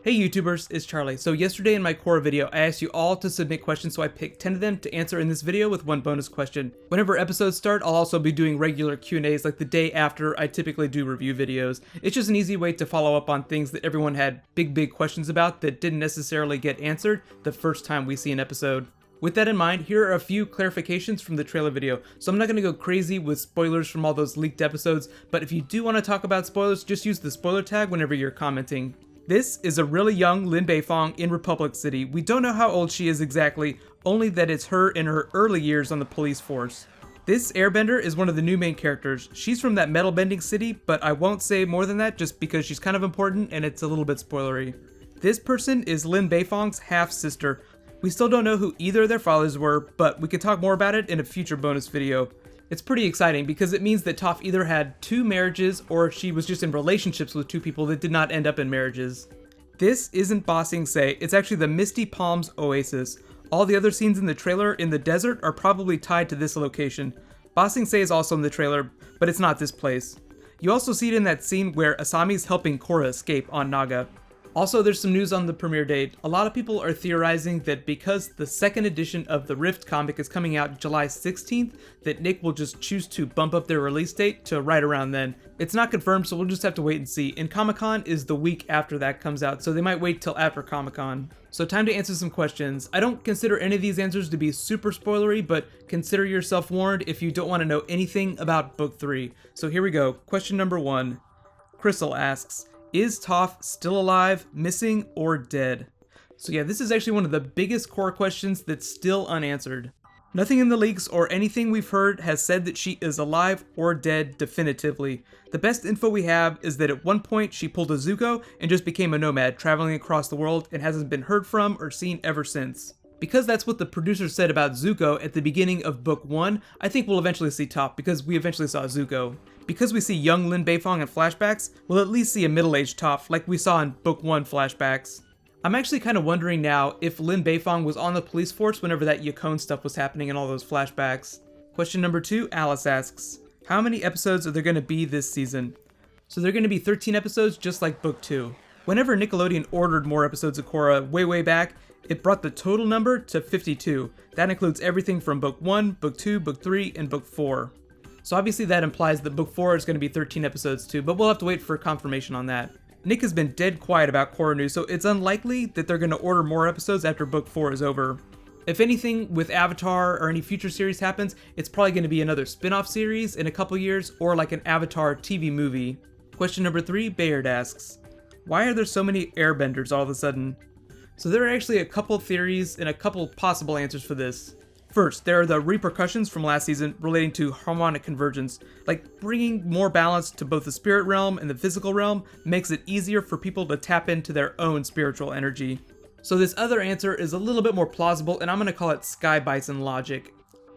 Hey YouTubers, it's Charlie. So yesterday in my Korra video, I asked you all to submit questions, so I picked 10 of them to answer in this video with one bonus question. Whenever episodes start, I'll also be doing regular Q&As like the day after I typically do review videos. It's just an easy way to follow up on things that everyone had big questions about that didn't necessarily get answered the first time we see an episode. With that in mind, here are a few clarifications from the trailer video. So I'm not going to go crazy with spoilers from all those leaked episodes, but if you do want to talk about spoilers, just use the spoiler tag whenever you're commenting. This is a really young Lin Beifong in Republic City. We don't know how old she is exactly, only that it's her in her early years on the police force. This Airbender is one of the new main characters. She's from that metal bending city, but I won't say more than that just because she's kind of important and it's a little bit spoilery. This person is Lin Beifong's half-sister. We still don't know who either of their fathers were, but we can talk more about it in a future bonus video. It's pretty exciting because it means that Toph either had two marriages or she was just in relationships with two people that did not end up in marriages. This isn't Ba Sing Se, it's actually the Misty Palms Oasis. All the other scenes in the trailer in the desert are probably tied to this location. Ba Sing Se is also in the trailer, but it's not this place. You also see it in that scene where Asami's helping Cora escape on Naga. Also, there's some news on the premiere date. A lot of people are theorizing that because the second edition of the Rift comic is coming out July 16th, that Nick will just choose to bump up their release date to right around then. It's not confirmed, so we'll just have to wait and see. And Comic-Con is the week after that comes out, so they might wait till after Comic-Con. So time to answer some questions. I don't consider any of these answers to be super spoilery, but consider yourself warned if you don't want to know anything about Book 3. So here we go. Question number 1. Crystal asks, is Toph still alive, missing, or dead? So yeah, this is actually one of the biggest core questions that's still unanswered. Nothing in the leaks or anything we've heard has said that she is alive or dead definitively. The best info we have is that at one point she pulled a Zuko and just became a nomad, traveling across the world and hasn't been heard from or seen ever since. Because that's what the producer said about Zuko at the beginning of Book 1, I think we'll eventually see Toph because we eventually saw Zuko. Because we see young Lin Beifong in flashbacks, we'll at least see a middle-aged Toph like we saw in Book 1 flashbacks. I'm actually kind of wondering now if Lin Beifong was on the police force whenever that Yukon stuff was happening in all those flashbacks. Question number 2, Alice asks, how many episodes are there going to be this season? So they're going to be 13 episodes just like Book 2. Whenever Nickelodeon ordered more episodes of Korra way back, it brought the total number to 52. That includes everything from Book 1, Book 2, Book 3, and Book 4. So obviously that implies that Book 4 is going to be 13 episodes too, but we'll have to wait for confirmation on that. Nick has been dead quiet about Korra news, so it's unlikely that they're going to order more episodes after Book 4 is over. If anything with Avatar or any future series happens, it's probably going to be another spin-off series in a couple years, or like an Avatar TV movie. Question number 3, Bayard asks, why are there so many Airbenders all of a sudden? So there are actually a couple theories and a couple possible answers for this. First, there are the repercussions from last season relating to harmonic convergence, like bringing more balance to both the spirit realm and the physical realm makes it easier for people to tap into their own spiritual energy. So this other answer is a little bit more plausible, and I'm going to call it Sky Bison Logic.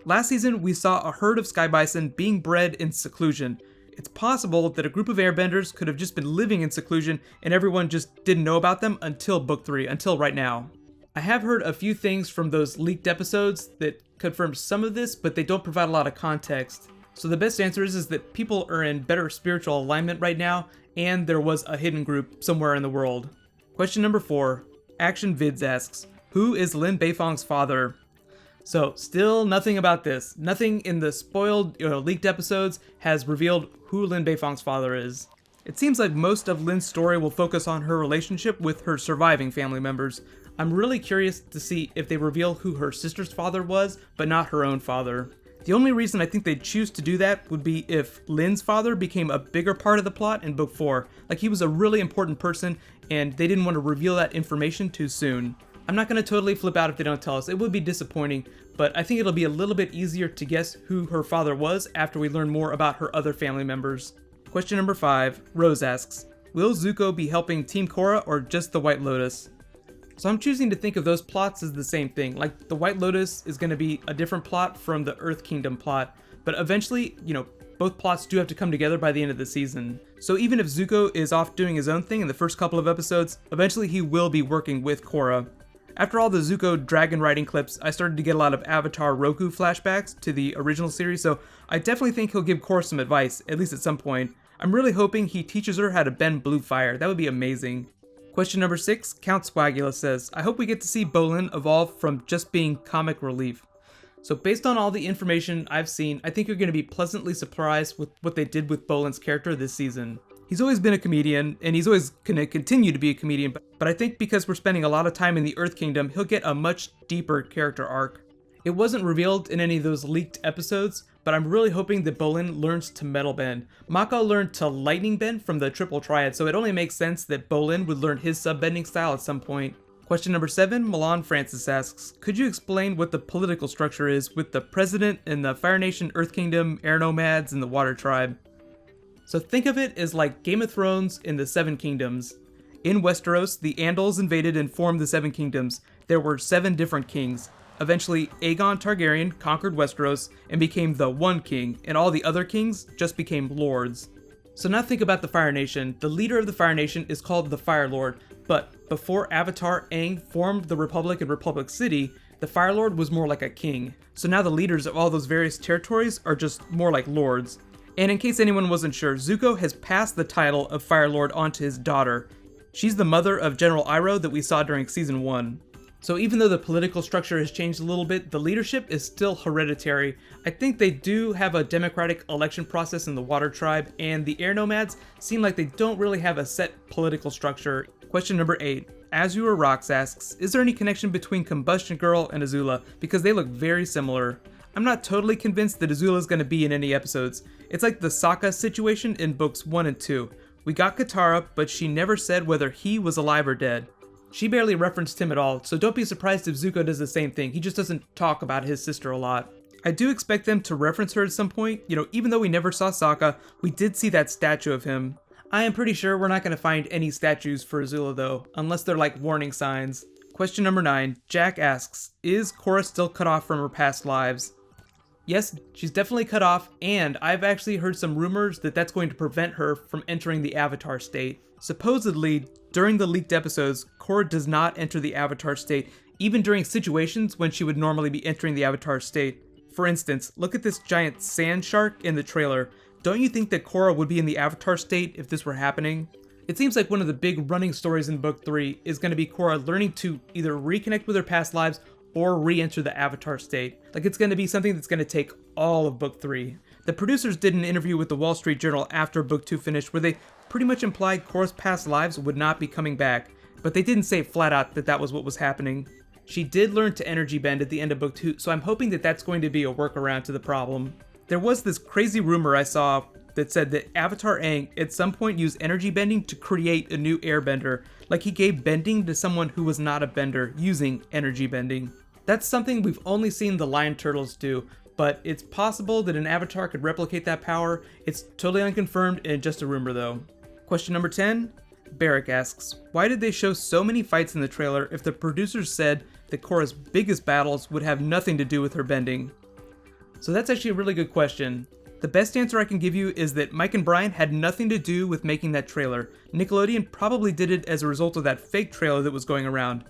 Last season, we saw a herd of Sky Bison being bred in seclusion. It's possible that a group of Airbenders could have just been living in seclusion and everyone just didn't know about them until Book 3, until right now. I have heard a few things from those leaked episodes that confirm some of this, but they don't provide a lot of context. So the best answer is that people are in better spiritual alignment right now, and there was a hidden group somewhere in the world. Question number 4, Action Vids asks, who is Lin Beifong's father? So still nothing about this. Nothing in the spoiled, leaked episodes has revealed who Lin Beifong's father is. It seems like most of Lin's story will focus on her relationship with her surviving family members. I'm really curious to see if they reveal who her sister's father was, but not her own father. The only reason I think they'd choose to do that would be if Lin's father became a bigger part of the plot in Book 4. Like he was a really important person and they didn't want to reveal that information too soon. I'm not going to totally flip out if they don't tell us. It would be disappointing, but I think it'll be a little bit easier to guess who her father was after we learn more about her other family members. Question number 5, Rose asks, will Zuko be helping Team Korra or just the White Lotus? So I'm choosing to think of those plots as the same thing. Like the White Lotus is going to be a different plot from the Earth Kingdom plot, but eventually, both plots do have to come together by the end of the season. So even if Zuko is off doing his own thing in the first couple of episodes, eventually he will be working with Korra. After all the Zuko dragon riding clips, I started to get a lot of Avatar Roku flashbacks to the original series, so I definitely think he'll give Korra some advice, at least at some point. I'm really hoping he teaches her how to bend blue fire. That would be amazing. Question number 6, Count Swagula says, I hope we get to see Bolin evolve from just being comic relief. So based on all the information I've seen, I think you're going to be pleasantly surprised with what they did with Bolin's character this season. He's always been a comedian, and he's always going to continue to be a comedian, but I think because we're spending a lot of time in the Earth Kingdom, he'll get a much deeper character arc. It wasn't revealed in any of those leaked episodes, but I'm really hoping that Bolin learns to Metal Bend. Mako learned to Lightning Bend from the Triple Triad, so it only makes sense that Bolin would learn his subbending style at some point. Question number 7, Milan Francis asks, could you explain what the political structure is with the President and the Fire Nation, Earth Kingdom, Air Nomads, and the Water Tribe? So think of it as like Game of Thrones in the Seven Kingdoms. In Westeros, the Andals invaded and formed the Seven Kingdoms. There were 7 different kings. Eventually, Aegon Targaryen conquered Westeros and became the One King, and all the other kings just became lords. So now think about the Fire Nation. The leader of the Fire Nation is called the Fire Lord, but before Avatar Aang formed the Republic and Republic City, the Fire Lord was more like a king. So now the leaders of all those various territories are just more like lords. And in case anyone wasn't sure, Zuko has passed the title of Fire Lord onto his daughter. She's the mother of General Iroh that we saw during Season 1. So even though the political structure has changed a little bit, the leadership is still hereditary. I think they do have a democratic election process in the Water Tribe, and the Air Nomads seem like they don't really have a set political structure. Question number 8. Azure Rocks asks, is there any connection between Combustion Girl and Azula? Because they look very similar. I'm not totally convinced that Azula is going to be in any episodes. It's like the Sokka situation in books 1 and 2. We got Katara, but she never said whether he was alive or dead. She barely referenced him at all, so don't be surprised if Zuko does the same thing. He just doesn't talk about his sister a lot. I do expect them to reference her at some point. Even though we never saw Sokka, we did see that statue of him. I am pretty sure we're not going to find any statues for Azula though, unless they're like warning signs. Question number 9, Jack asks, is Korra still cut off from her past lives? Yes, she's definitely cut off, and I've actually heard some rumors that that's going to prevent her from entering the Avatar state. Supposedly, during the leaked episodes, Korra does not enter the Avatar state, even during situations when she would normally be entering the Avatar state. For instance, look at this giant sand shark in the trailer. Don't you think that Korra would be in the Avatar state if this were happening? It seems like one of the big running stories in Book 3 is going to be Korra learning to either reconnect with her past lives or re-enter the Avatar state. Like, it's going to be something that's going to take all of Book 3. The producers did an interview with the Wall Street Journal after Book 2 finished where they pretty much implied Korra's past lives would not be coming back, but they didn't say flat out that that was what was happening. She did learn to energy bend at the end of Book 2, so I'm hoping that that's going to be a workaround to the problem. There was this crazy rumor I saw that said that Avatar Aang at some point used energy bending to create a new airbender, like he gave bending to someone who was not a bender using energy bending. That's something we've only seen the lion turtles do, but it's possible that an avatar could replicate that power. It's totally unconfirmed and just a rumor though. Question number 10, Barrick asks, why did they show so many fights in the trailer if the producers said that Korra's biggest battles would have nothing to do with her bending? So that's actually a really good question. The best answer I can give you is that Mike and Brian had nothing to do with making that trailer. Nickelodeon probably did it as a result of that fake trailer that was going around.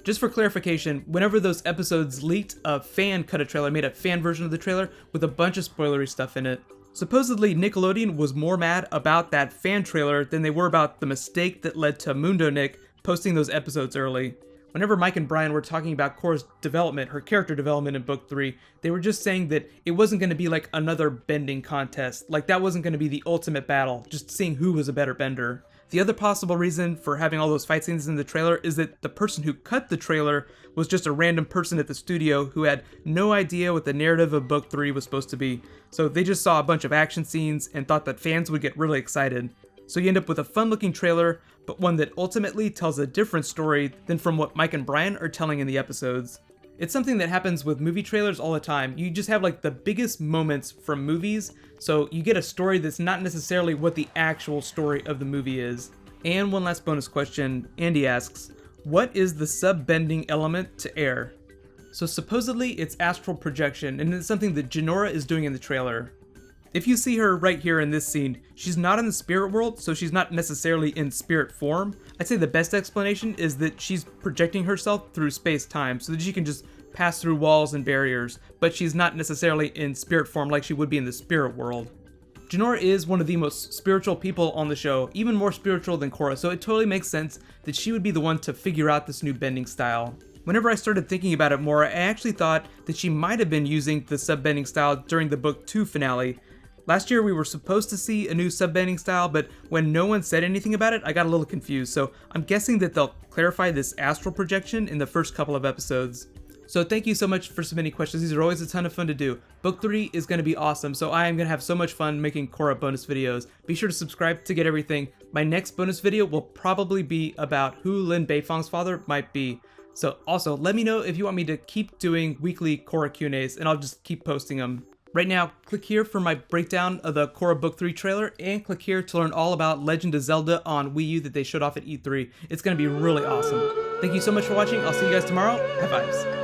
Just for clarification, whenever those episodes leaked, a fan cut a trailer, made a fan version of the trailer with a bunch of spoilery stuff in it. Supposedly, Nickelodeon was more mad about that fan trailer than they were about the mistake that led to Mundo Nick posting those episodes early. Whenever Mike and Brian were talking about Korra's development, her character development in Book 3, they were just saying that it wasn't going to be like another bending contest. Like, that wasn't going to be the ultimate battle, just seeing who was a better bender. The other possible reason for having all those fight scenes in the trailer is that the person who cut the trailer was just a random person at the studio who had no idea what the narrative of Book 3 was supposed to be. So they just saw a bunch of action scenes and thought that fans would get really excited. So you end up with a fun-looking trailer, but one that ultimately tells a different story than from what Mike and Brian are telling in the episodes. It's something that happens with movie trailers all the time. You just have like the biggest moments from movies, so you get a story that's not necessarily what the actual story of the movie is. And one last bonus question, Andy asks, what is the sub-bending element to air? So supposedly it's astral projection, and it's something that Jinora is doing in the trailer. If you see her right here in this scene, she's not in the spirit world, so she's not necessarily in spirit form. I'd say the best explanation is that she's projecting herself through space-time so that she can just pass through walls and barriers, but she's not necessarily in spirit form like she would be in the spirit world. Jinora is one of the most spiritual people on the show, even more spiritual than Korra, so it totally makes sense that she would be the one to figure out this new bending style. Whenever I started thinking about it more, I actually thought that she might have been using the subbending style during the Book 2 finale. Last year we were supposed to see a new subbending style, but when no one said anything about it, I got a little confused, so I'm guessing that they'll clarify this astral projection in the first couple of episodes. So thank you so much for submitting questions. These are always a ton of fun to do. Book 3 is going to be awesome, so I am going to have so much fun making Korra bonus videos. Be sure to subscribe to get everything. My next bonus video will probably be about who Lin Beifong's father might be. So also, let me know if you want me to keep doing weekly Korra Q&As, and I'll just keep posting them. Right now, click here for my breakdown of the Korra Book 3 trailer, and click here to learn all about Legend of Zelda on Wii U that they showed off at E3. It's going to be really awesome. Thank you so much for watching. I'll see you guys tomorrow. High fives.